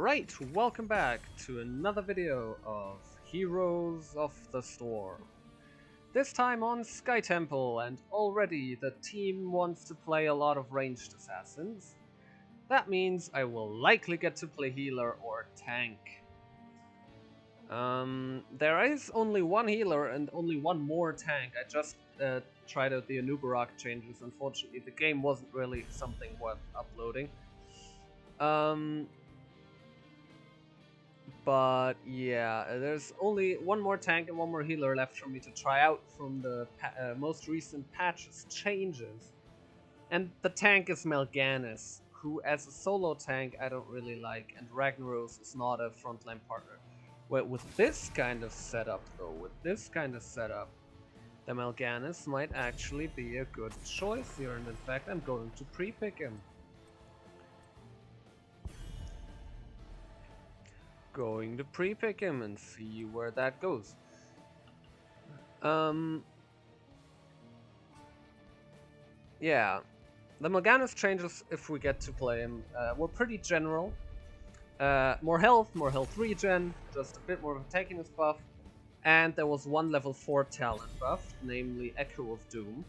Alright, welcome back to another video of Heroes of the Storm. This time on Sky Temple, and already the team wants to play a lot of ranged assassins. That means I will likely get to play healer or tank. There is only one healer and only one more tank. I just tried out the Anubarak changes. Unfortunately, the game wasn't really something worth uploading. But yeah, there's only one more tank and one more healer left for me to try out from the most recent patches changes. And the tank is Mal'Ganis, who as a solo tank I don't really like, and Ragnaros is not a frontline partner. Well, with this kind of setup though, the Mal'Ganis might actually be a good choice here, and in fact I'm going to pre-pick him. Going to pre-pick him and see where that goes. Yeah, the Mal'Ganis changes, if we get to play him, were pretty general. More health regen, just a bit more of a tankiness buff, and there was one level 4 talent buff, namely Echo of Doom.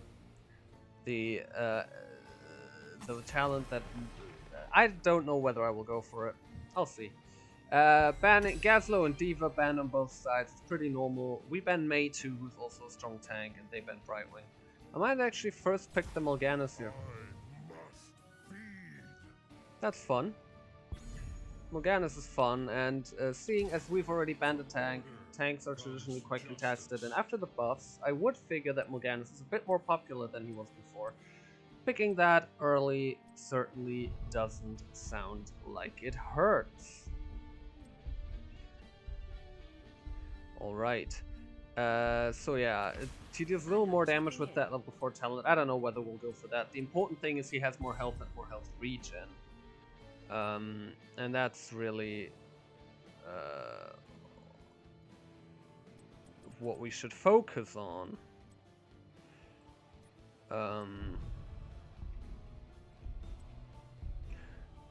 The talent that I don't know whether I will go for it. I'll see. Banning Gazlowe and D.Va banned on both sides. It's pretty normal. We ban Mei too, who's also a strong tank, and they ban Brightwing. I might actually first pick the Mal'Ganis here. That's fun. Mal'Ganis is fun, and seeing as we've already banned a tank, tanks are traditionally quite contested, and after the buffs, I would figure that Mal'Ganis is a bit more popular than he was before. Picking that early certainly doesn't sound like it hurts. Alright, so yeah, he deals a little more damage with that level 4 talent. I don't know whether we'll go for that. The important thing is he has more health and more health regen. And that's really what we should focus on.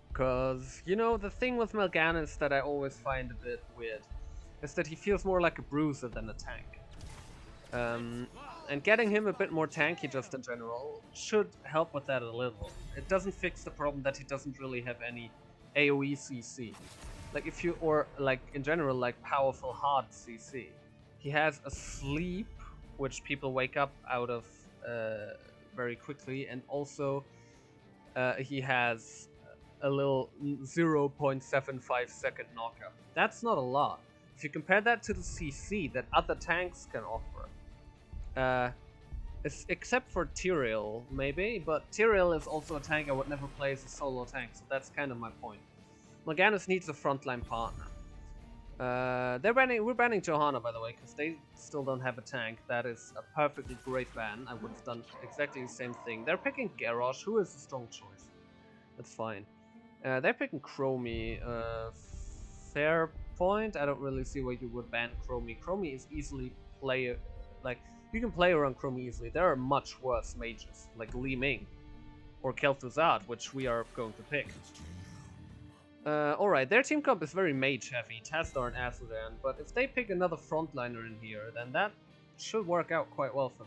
Because, you know, the thing with Mal'Ganis that I always find a bit weird is that he feels more like a bruiser than a tank. And getting him a bit more tanky just in general should help with that a little. It doesn't fix the problem that he doesn't really have any AoE CC. Like if you, or like in general, like powerful hard CC. He has a sleep, which people wake up out of very quickly, and also he has a little 0.75 second knockup. That's not a lot. If you compare that to the CC that other tanks can offer, except for Tyrael, maybe, but Tyrael is also a tank I would never play as a solo tank, so that's kind of my point. Mal'Ganis needs a frontline partner. We're banning Johanna, by the way, because they still don't have a tank. That is a perfectly great ban. I would have done exactly the same thing. They're picking Garrosh, who is a strong choice. That's fine. They're picking Chromie. Fair point. I don't really see why you would ban Chromie. Chromie is easily like, you can play around Chromie easily. There are much worse mages, like Li Ming or Kel'Thuzad, which we are going to pick. Alright, their team comp is very mage heavy, Tassadar and Azudan, but if they pick another frontliner in here, then that should work out quite well for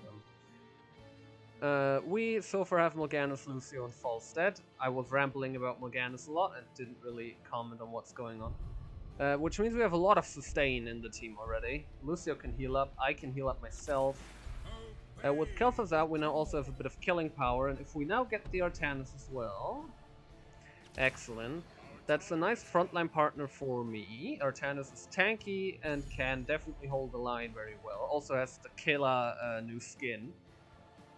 them. We so far have Mal'Ganis, Lucio, and Falstad. I was rambling about Mal'Ganis a lot and didn't really comment on what's going on. Which means we have a lot of sustain in the team already. Lucio can heal up, I can heal up myself. With Kel'Thuzad we now also have a bit of killing power, and if we now get the Artanis as well... Excellent. That's a nice frontline partner for me. Artanis is tanky and can definitely hold the line very well. Also has the killer new skin.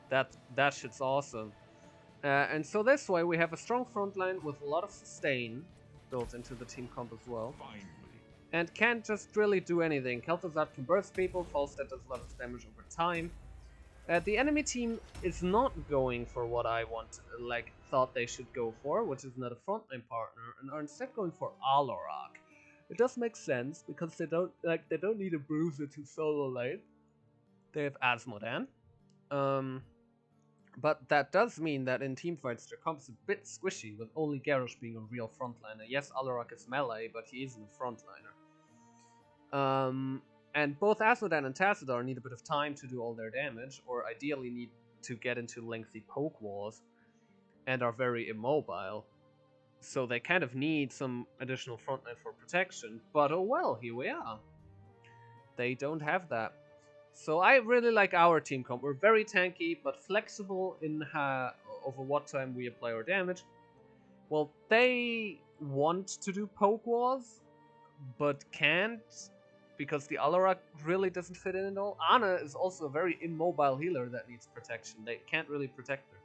That shit's awesome. And so this way we have a strong frontline with a lot of sustain built into the team comp as well. And can't just really do anything. Kel'Thuzad can burst people, Falstad does a lot of damage over time. The enemy team is not going for what I thought they should go for, which is not a frontline partner, and are instead going for Alarak. It does make sense because they don't need a bruiser to solo lane. They have Asmodan. But that does mean that in teamfights their comp is a bit squishy, with only Garrosh being a real frontliner. Yes, Alarak is melee, but he isn't a frontliner. And both Azmodan and Tassadar need a bit of time to do all their damage, or ideally need to get into lengthy poke wars, and are very immobile. So they kind of need some additional frontline for protection, but oh well, here we are. They don't have that. So I really like our team comp. We're very tanky, but flexible in over what time we apply our damage. Well, they want to do poke wars, but can't, because the Alarak really doesn't fit in at all. Ana is also a very immobile healer that needs protection. They can't really protect her.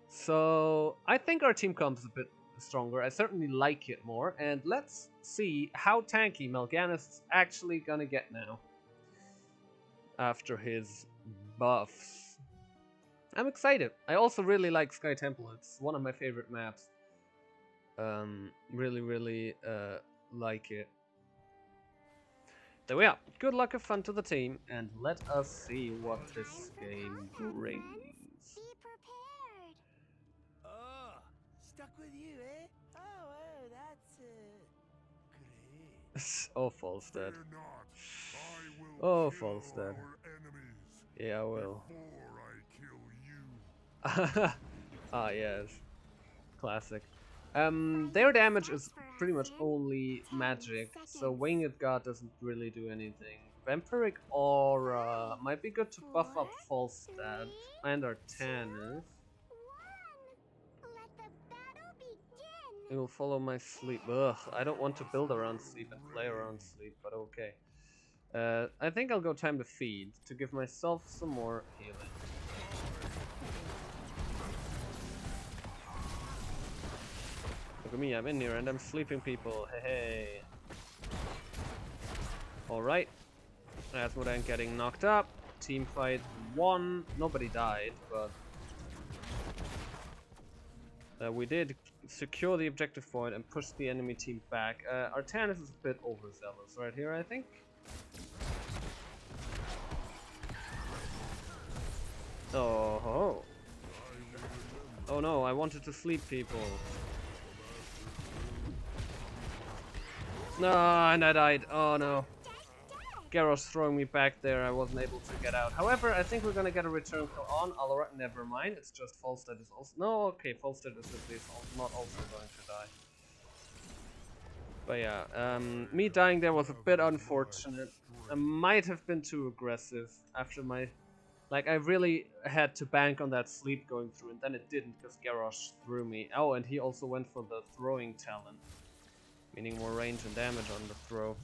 So I think our team comp is a bit stronger. I certainly like it more. And let's see how tanky Mal'Ganis is actually gonna get now after his buffs. I'm excited. I also really like Sky Temple. It's one of my favorite maps. Really like it. There we are. Good luck and fun to the team, and let us see what this game brings. Be prepared. Oh, stuck with you, eh? Oh, that's great. Oh, Falstad. Fear not, I will Oh, kill Falstad. our enemies Yeah, I will. before I kill you. Ah, yes. Classic. Their damage is pretty much only magic, so Winged God doesn't really do anything. Vampiric Aura might be good to buff up Falstad and Artanis. Let the battle begin. It will follow my sleep. Ugh, I don't want to build around sleep and play around sleep, but okay. I think I'll go time to feed to give myself some more healing. Look at me, I'm in here and I'm sleeping people. Hey, hey. Alright. Azmodan getting knocked up. Team fight 1. Nobody died, but we did secure the objective point and push the enemy team back. Artanis is a bit overzealous right here, I think. Oh ho. Oh no, I wanted to sleep people. No, and I died. Oh no. Garrosh throwing me back there, I wasn't able to get out. However, I think we're gonna get a return kill on Alarak. Never mind, it's just Falstad is also... No, okay, Falstad is at least not also going to die. But yeah, me dying there was a bit unfortunate. I might have been too aggressive after my... Like, I really had to bank on that sleep going through, and then it didn't because Garrosh threw me. Oh, and he also went for the throwing talent, meaning more range and damage on the throw.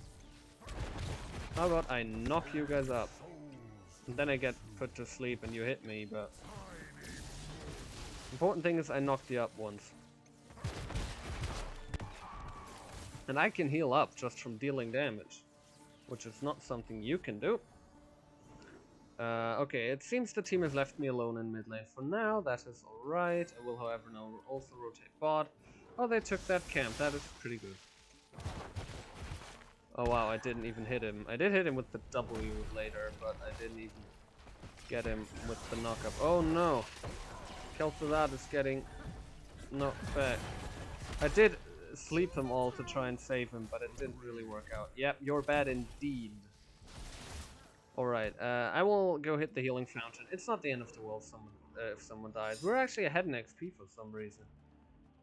How about I knock you guys up? And then I get put to sleep and you hit me, but... Important thing is I knocked you up once. And I can heal up just from dealing damage, which is not something you can do. Okay, it seems the team has left me alone in mid lane for now. That is alright. I will, however, now also rotate bot. Oh, they took that camp. That is pretty good. Oh wow, I didn't even hit him. I did hit him with the W later, but I didn't even get him with the knockup. Oh no! Kel'Thuzad is getting knocked back. I did sleep them all to try and save him, but it didn't really work out. Yep, you're bad indeed. Alright, I will go hit the healing fountain. It's not the end of the world if someone dies. We're actually ahead in XP for some reason.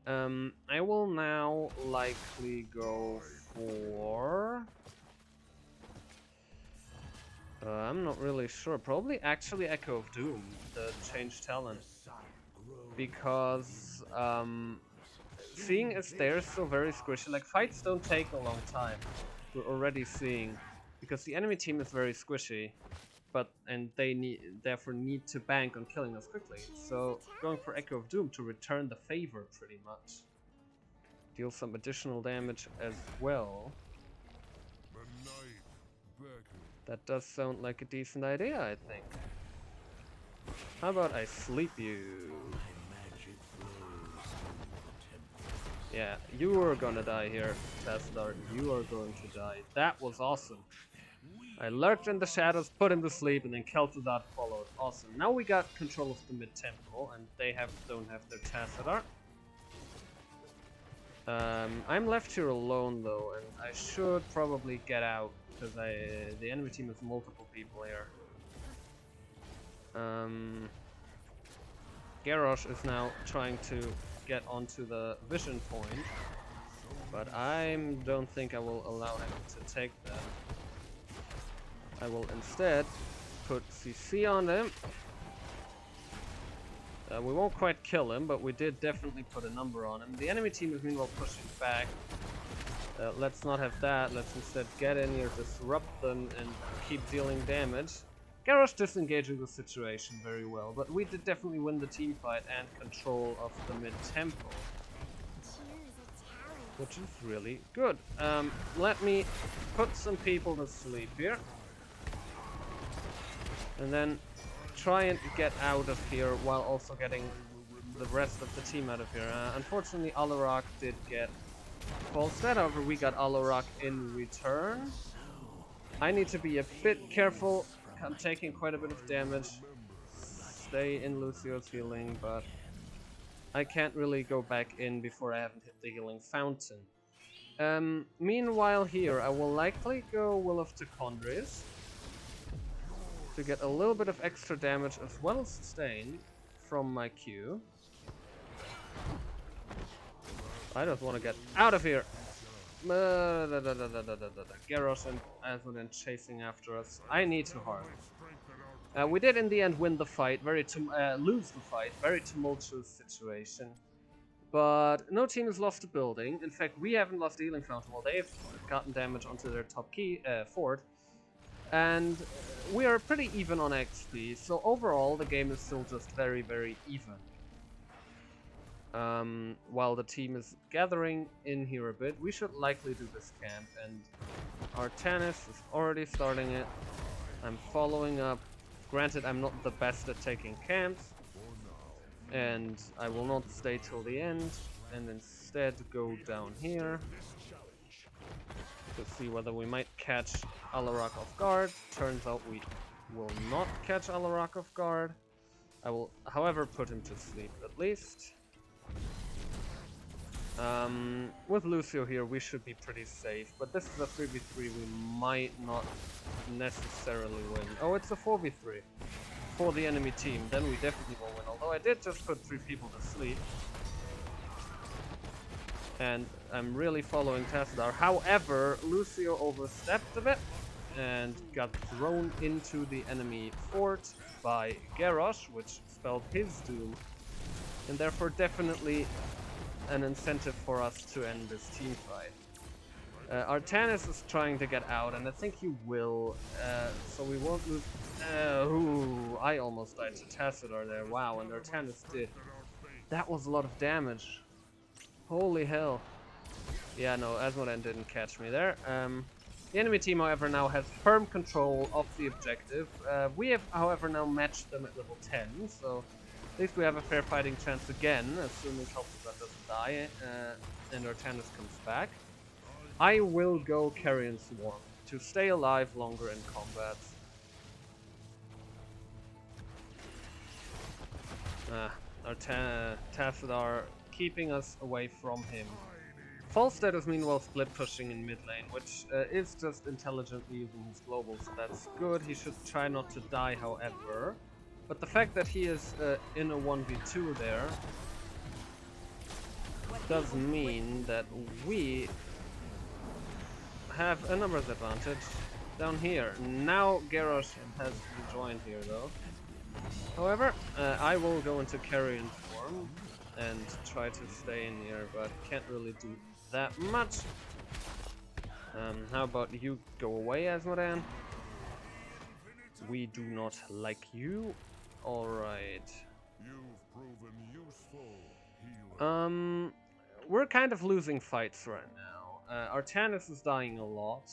I will now likely go for... I'm not really sure. Probably actually Echo of Doom, the change talent. Because, seeing as they're so very squishy, like fights don't take a long time. We're already seeing, because the enemy team is very squishy, and they therefore need to bank on killing us quickly. So going for Echo of Doom to return the favor pretty much. Deal some additional damage as well. That does sound like a decent idea, I think. How about I sleep you? Yeah, you are gonna die here, Tassadar. You are going to die. That was awesome. I lurked in the shadows, put him to sleep, and then Kel'Thuzad followed. Awesome. Now we got control of the mid-temple, and they don't have their Tassadar. I'm left here alone though, and I should probably get out because the enemy team has multiple people here. Garrosh is now trying to get onto the vision point, but I don't think I will allow him to take that. I will instead put CC on him. We won't quite kill him, but we did definitely put a number on him. The enemy team is meanwhile pushing back. Let's not have that. Let's instead get in here, disrupt them, and keep dealing damage. Garrosh disengaging the situation very well, but we did definitely win the team fight and control of the mid-temple, which is really good. Let me put some people to sleep here, and then try and get out of here while also getting the rest of the team out of here. Unfortunately, Alarak did get Falstead, however we got Alarak in return. I need to be a bit careful. I'm taking quite a bit of damage. Stay in Lucio's healing, but I can't really go back in before I haven't hit the healing fountain. Meanwhile here, I will likely go Will of Tichondrius to get a little bit of extra damage as well as sustain from my Q. I just want to get out of here. Garrosh and Azmodan chasing after us. I need to harm. We did in the end win the fight, lose the fight, very tumultuous situation. But no team has lost a building. In fact, we haven't lost the healing fountain while they've gotten damage onto their top fort. And we are pretty even on XP, so overall the game is still just very, very even. While the team is gathering in here a bit, we should likely do this camp, and Artanis is already starting it. I'm following up. Granted, I'm not the best at taking camps, and I will not stay till the end, and instead go down here to see whether we might catch Alarak off guard. Turns out we will not catch Alarak off guard. I will, however, put him to sleep at least. With Lucio here, we should be pretty safe, but this is a 3v3 we might not necessarily win. Oh, it's a 4v3 for the enemy team, then we definitely will win, although I did just put 3 people to sleep. And I'm really following Tassadar. However, Lucio overstepped a bit and got thrown into the enemy fort by Garrosh, which spelled his doom, and therefore definitely an incentive for us to end this team fight. Artanis is trying to get out, and I think he will, so we won't lose. Ooh, I almost died to Tassadar there. Wow, and Artanis did. That was a lot of damage. Holy hell. Yeah, no, Azmodan didn't catch me there. The enemy team, however, now has firm control of the objective. We have, however, now matched them at level 10, so at least we have a fair fighting chance again, assuming Kel'Thuzad doesn't die and Artanis comes back. I will go Carrion Swarm to stay alive longer in combat. Tassadar keeping us away from him. Falstead is meanwhile split pushing in mid lane, which is just intelligently using his global, so that's good. He should try not to die, however. But the fact that he is in a 1v2 there does mean that we have a numbers advantage down here. Now Garrosh has rejoined here though. However, I will go into Carrion form and try to stay in here, but can't really do that much. How about you go away, Azmodan? We do not like you. Alright. You've proven useful, healer. We're kind of losing fights right now. Artanis is dying a lot.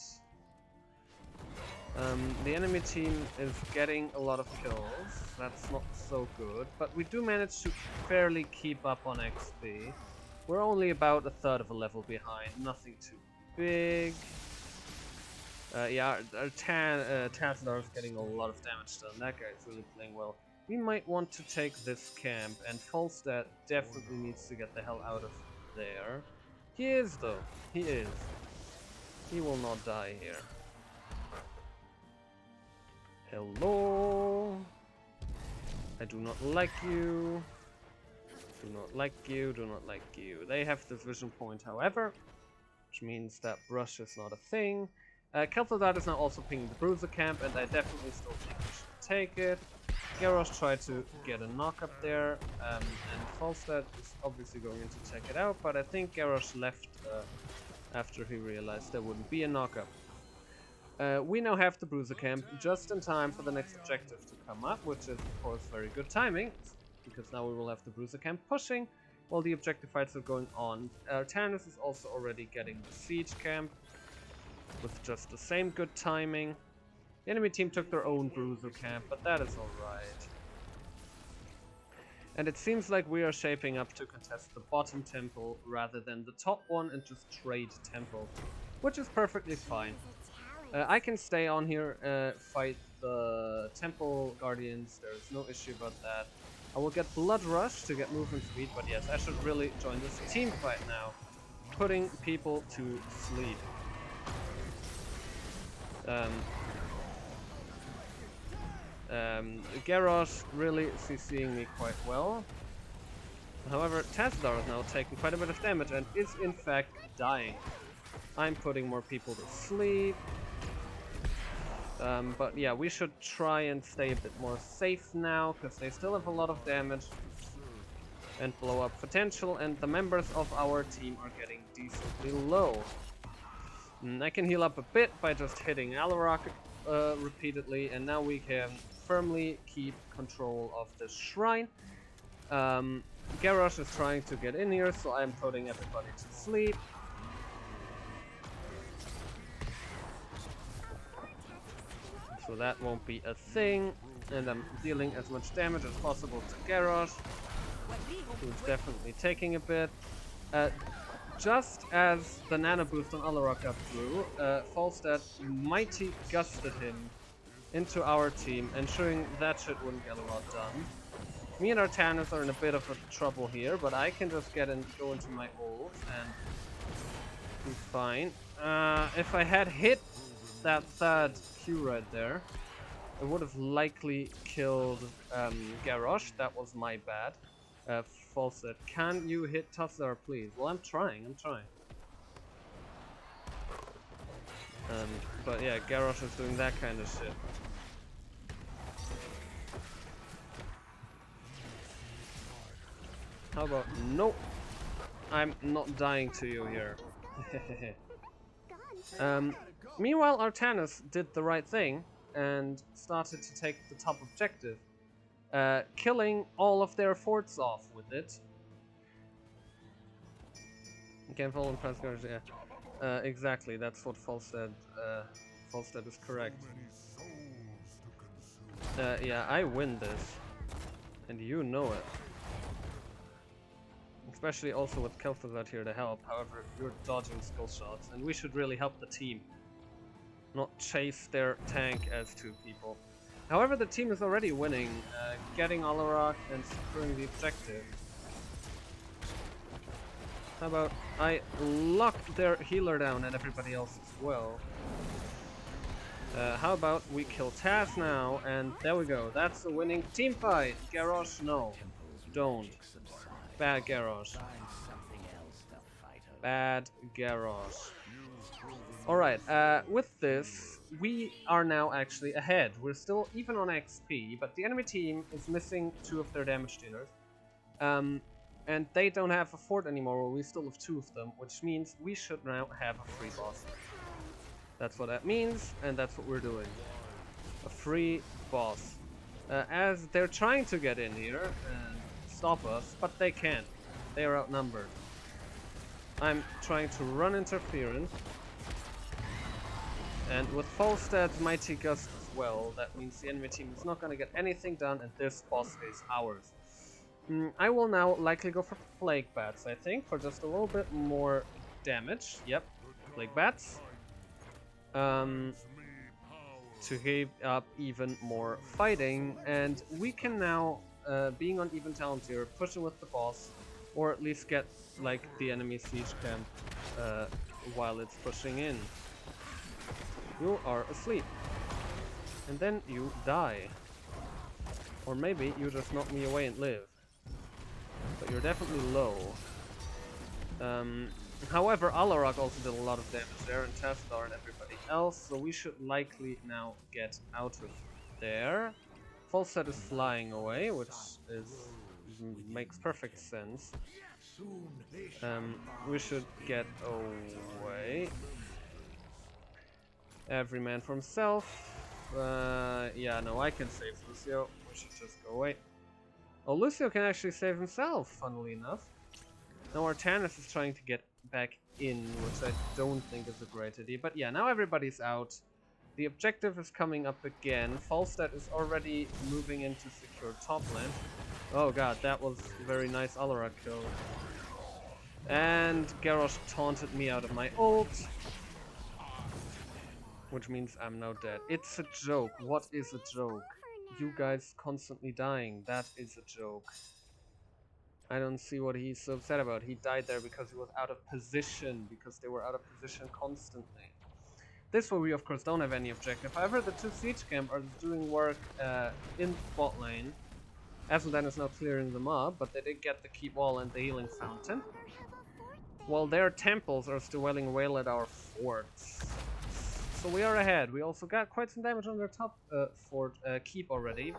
The enemy team is getting a lot of kills. That's not so good, but we do manage to fairly keep up on XP. We're only about a third of a level behind, nothing too big. Yeah, our Tassadar is getting a lot of damage done. That guy's really playing well. We might want to take this camp, and Falstad definitely needs to get the hell out of there. He is, though. He is. He will not die here. Hello? I do not like you. Do not like you, do not like you. They have this vision point, however, which means that brush is not a thing. Kel'Thuzad is now also pinging the Bruiser camp, and I definitely still think we should take it. Garrosh tried to get a knock up there, and Falstad is obviously going in to check it out, but I think Garrosh left after he realized there wouldn't be a knock up. We now have the Bruiser camp just in time for the next objective to come up, which is of course very good timing, because now we will have the Bruiser camp pushing while the objective fights are going on. Tannus is also already getting the siege camp with just the same good timing. The enemy team took their own Bruiser camp, but that is alright. And it seems like we are shaping up to contest the bottom temple rather than the top one and just trade temples, which is perfectly fine. I can stay on here, fight the temple guardians, there's no issue about that. I will get Blood Rush to get movement speed, but yes, I should really join this team fight now, putting people to sleep. Garrosh really CCing me quite well. However, Tassadar is now taking quite a bit of damage and is in fact dying. I'm putting more people to sleep. But yeah, we should try and stay a bit more safe now, because they still have a lot of damage and blow up potential, and the members of our team are getting decently low. I can heal up a bit by just hitting Alarak repeatedly, and now we can firmly keep control of the shrine. Garrosh is trying to get in here, so I'm putting everybody to sleep. So that won't be a thing, and I'm dealing as much damage as possible to Garrosh, who's definitely taking a bit. Just as the nano boost on Alarak got through, Falstad mighty gusted him into our team, ensuring that shit wouldn't get a lot done. Me and our Tannus are in a bit of a trouble here, but I can just go into my ult and be fine. If I had hit that third Q right there, I would have likely killed Garrosh. That was my bad. Falstad, can you hit Tassadar, please? Well, I'm trying. But yeah, Garrosh is doing that kind of shit. How about nope? I'm not dying to you here. Meanwhile, Artanis did the right thing and started to take the top objective, killing all of their forts off with it. You can follow and press guards, yeah. Exactly, that's what Falstad is correct. Yeah, I win this, and you know it. Especially also with Kel'Thuzad here to help. However, you're dodging skill shots, and we should really help the team, not chase their tank as two people. However, the team is already winning, getting Alarak and securing the objective. How about I lock their healer down and everybody else as well. How about we kill Taz now, and there we go. That's the winning team fight. Garrosh, no. Don't. Bad Garrosh. Bad Garrosh. Alright, with this, we are now actually ahead. We're still even on XP, but the enemy team is missing 2 of their damage dealers. And they don't have a fort anymore, well, we still have 2 of them, which means we should now have a free boss. That's what that means, and that's what we're doing. A free boss. As they're trying to get in here and stop us, but they can't. They are outnumbered. I'm trying to run interference. And with Falstad's Mighty Gust as well, that means the enemy team is not going to get anything done, and this boss is ours. I will now likely go for Plague Bats, I think, for just a little bit more damage. Yep, Plague Bats. to keep up even more fighting, and we can now, being on even talent here, push in with the boss, or at least get like the enemy siege camp while it's pushing in. You are asleep, and then you die, or maybe you just knock me away and live, but you're definitely low. However, Alarak also did a lot of damage there, and Tassadar and everybody else, so we should likely now get out of there. Falstad is flying away, which makes perfect sense. We should get away. Every man for himself. Yeah, no, I can save Lucio. We should just go away. Oh, Lucio can actually save himself, funnily enough. Now Artanis is trying to get back in, which I don't think is a great idea. But yeah, now everybody's out. The objective is coming up again. Falstad is already moving in to secure top lane. Oh god, that was a very nice Alarak kill. And Garrosh taunted me out of my ult, which means I'm now dead. It's a joke. What is a joke? You guys constantly dying. That is a joke. I don't see what he's so upset about. He died there because he was out of position, because they were out of position constantly. This way we of course don't have any objective. However, the two siege camp are doing work in bot lane. Azmodan is now clearing them up, but they did get the keep wall and the healing fountain. While their temples are still welling away at our forts. So we are ahead. We also got quite some damage on their top fort keep already.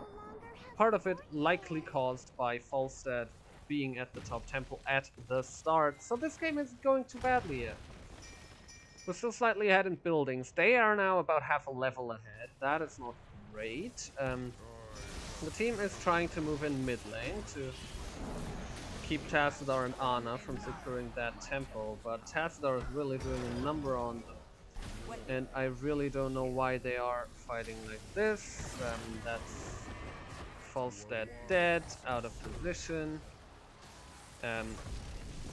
Part of it likely caused by Falstad being at the top temple at the start. So this game isn't going too badly yet. We're still slightly ahead in buildings. They are now about half a level ahead. That is not great. The team is trying to move in mid lane to keep Tassadar and Ana from securing that temple, but Tassadar is really doing a number on them. And I really don't know why they are fighting like this. That's Falstad dead, out of position.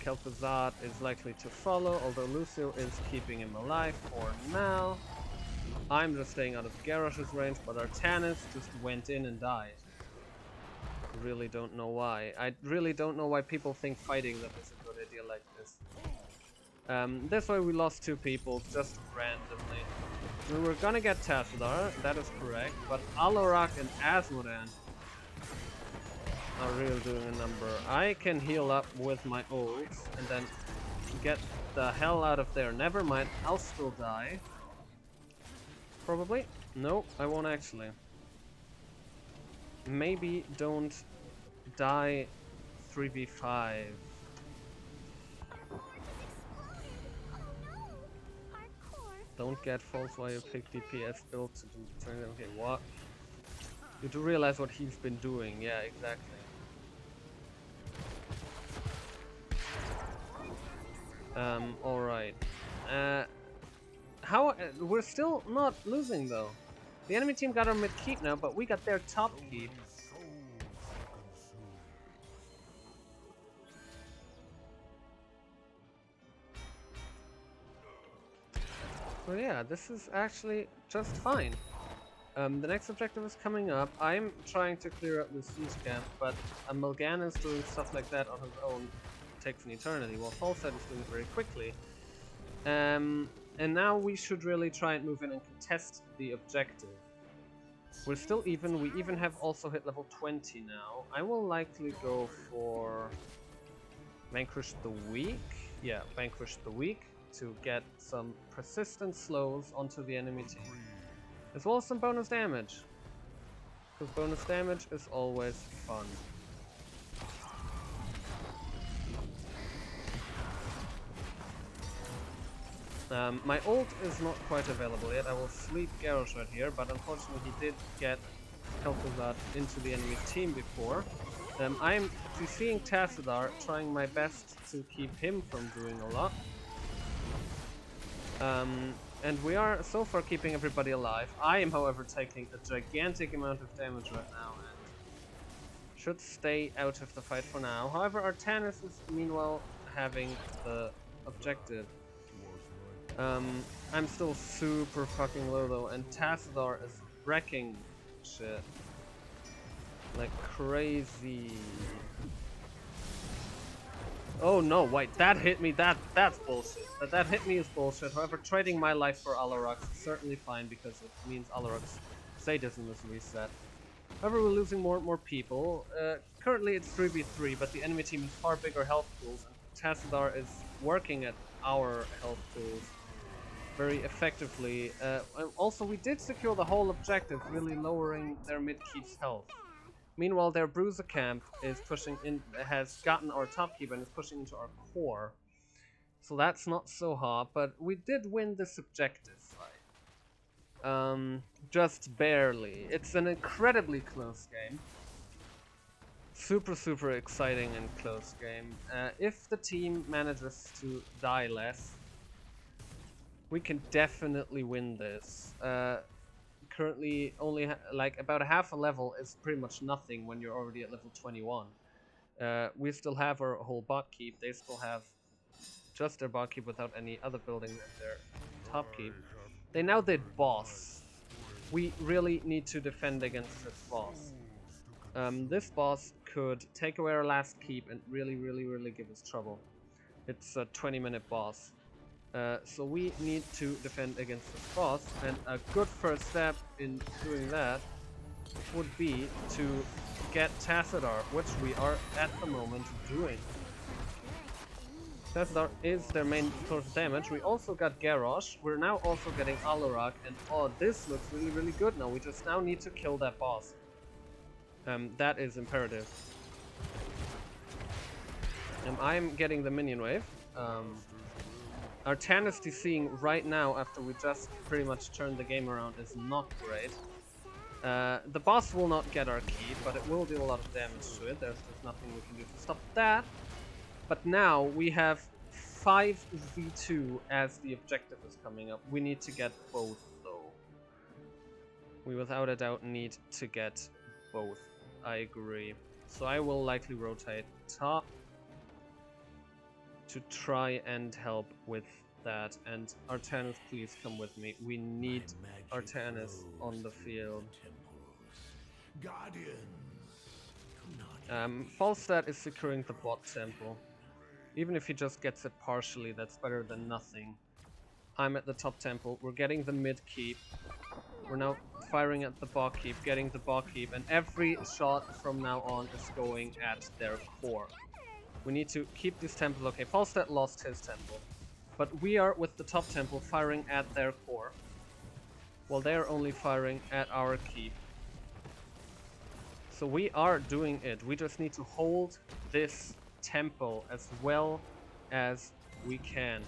Kel'Thuzad is likely to follow, although Lucio is keeping him alive for now. I'm just staying out of Garrosh's range, but Artanis just went in and died. Really don't know why. I really don't know why people think fighting them is a good idea like this. This way we lost two people just randomly. We were gonna get Tassadar, that is correct, but Alarak and Azmodan are really doing a number. I can heal up with my ult and then get the hell out of there. Never mind, I'll still die. Probably. No, I won't actually. Maybe don't die 3v5. Don't get false while you pick DPS build to do turn. Okay, what? You do realize what he's been doing. Yeah, exactly. Alright. We're still not losing though. The enemy team got our mid keep now, but we got their top keep. Well, yeah, this is actually just fine. The next objective is coming up. I'm trying to clear up the siege camp, but Morgana is doing stuff like that on his own. It takes an eternity, while Falstad is doing it very quickly. And now we should really try and move in and contest the objective. We're still even. We even have also hit level 20 now. I will likely go for Vanquish the Weak. Yeah, Vanquish the Weak to get some persistent slows onto the enemy team. As well as some bonus damage. Because bonus damage is always fun. My ult is not quite available yet. I will sleep Garrosh right here, but unfortunately he did get Kel'Thuzad into the enemy team before. I'm seeing Tassadar, trying my best to keep him from doing a lot. And we are so far keeping everybody alive. I am, however, taking a gigantic amount of damage right now and should stay out of the fight for now. However, Artanis is meanwhile having the objective. I'm still super fucking low though, and Tassadar is wrecking shit. Like crazy. Oh no, wait, that hit me, that's bullshit. That hit me is bullshit. However, trading my life for Alarak's is certainly fine because it means Alarak's sadism is reset. However, we're losing more and more people. Currently it's 3v3, but the enemy team has far bigger health pools, and Tassadar is working at our health pools very effectively. And also, we did secure the whole objective, really lowering their mid-keep's health. Meanwhile, their Bruiser camp is pushing in, has gotten our top keep and is pushing into our core. So that's not so hard, but we did win this objective fight. Just barely. It's an incredibly close game. Super exciting and close game. If the team manages to die less, we can definitely win this. Currently only like about a half a level is pretty much nothing when you're already at level 21. We still have our whole bot keep. They still have just their bot keep without any other building at their top keep. They now did boss. We really need to defend against this boss. This boss could take away our last keep and really give us trouble. It's a 20-minute boss. So we need to defend against this boss, and a good first step in doing that would be to get Tassadar, which we are at the moment doing. Tassadar is their main source of damage. We also got Garrosh. We're now also getting Alarak, and oh, this looks really good now. We just now need to kill that boss. That is imperative. I'm getting the minion wave. Our Tannis DCing right now, after we just pretty much turned the game around, is not great. The boss will not get our key, but it will do a lot of damage to it. There's nothing we can do to stop that. But now we have 5v2 as the objective is coming up. We need to get both, though. We without a doubt need to get both. I agree. So I will likely rotate top to try and help with that. And Artanis, please come with me. We need Artanis on the field. Falstad is securing the bot temple. Even if he just gets it partially, that's better than nothing. I'm at the top temple. We're getting the mid keep. We're now firing at the bot keep, getting the bot keep, and every shot from now on is going at their core. We need to keep this temple. Okay, Falstad lost his temple, but we are with the top temple firing at their core, while they are only firing at our keep. So we are doing it. We just need to hold this temple as well as we can.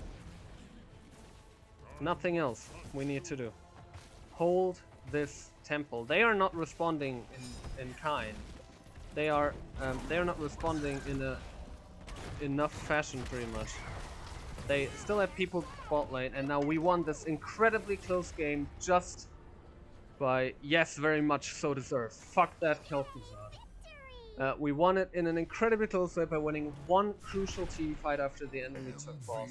Nothing else we need to do. Hold this temple. They are not responding in kind. They are not responding in a enough fashion, pretty much. They still have people bot lane, and now we won this incredibly close game just by, yes, very much so deserved. Fuck that Kel'Thuzad. We won it in an incredibly close way by winning one crucial team fight after the enemy took boss.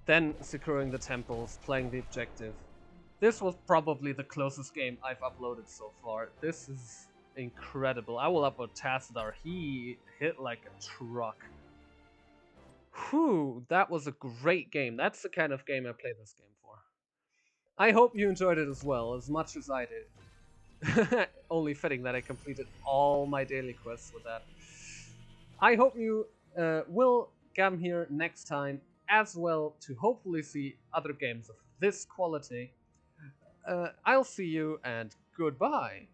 Then securing the temples, playing the objective. This was probably the closest game I've uploaded so far. This is incredible. I will upload Tassadar. He hit like a truck. Whew, that was a great game. That's the kind of game I play this game for. I hope you enjoyed it as well, as much as I did. Only fitting that I completed all my daily quests with that. I hope you will come here next time as well to hopefully see other games of this quality. I'll see you and goodbye.